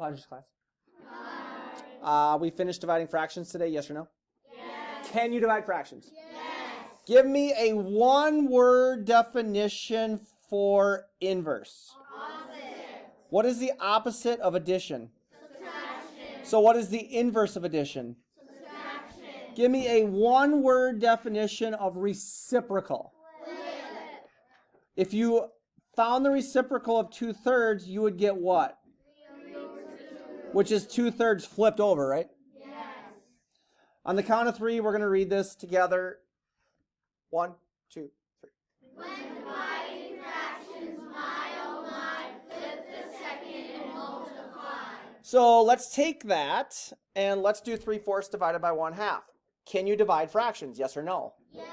Pottinger's class? We finished dividing fractions today, yes or no? Yes. Can you divide fractions? Yes. Give me a one-word definition for inverse. Opposite. What is the opposite of addition? Subtraction. So what is the inverse of addition? Subtraction. Give me a one-word definition of reciprocal. Flip. If you found the reciprocal of 2/3, you would get what? Which is 2/3 flipped over, right? Yes. On the count of 3, we're going to read this together. 1, 2, 3. When dividing fractions, flip the second and multiply. So let's take that and let's do 3/4 divided by 1/2. Can you divide fractions? Yes or no? Yes.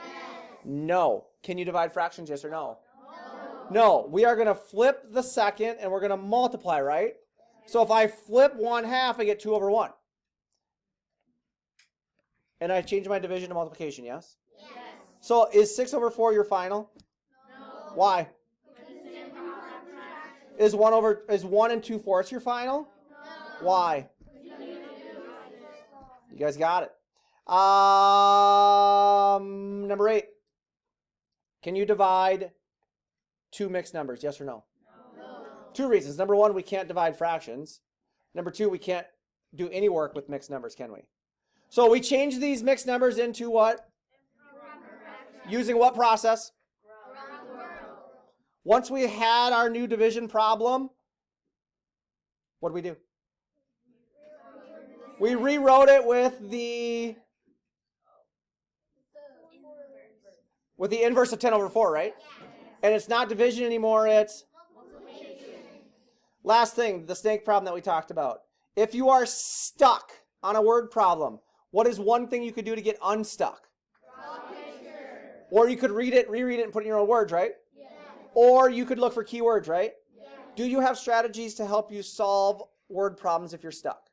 No. Can you divide fractions? Yes or no? No. No. We are going to flip the second and we're going to multiply, right? So if I flip 1/2, I get 2/1. And I change my division to multiplication, yes? Yes. So is 6/4 your final? No. Why? Because it's improper fraction. Is 1 and 2/4 your final? No. Why? You guys got it. Number 8. Can you divide 2 mixed numbers? Yes or no? No. 2 reasons. Number 1, we can't divide fractions. Number 2, we can't do any work with mixed numbers, can we? So we change these mixed numbers into what? Using what process? Once we had our new division problem, what did we do? We rewrote it with the inverse of 10/4, right? And it's not division anymore, it's last thing, the snake problem that we talked about. If you are stuck on a word problem, what is one thing you could do to get unstuck? Or you could read it, reread it, and put it in your own words, right? Yes. Or you could look for keywords, right? Yes. Do you have strategies to help you solve word problems if you're stuck?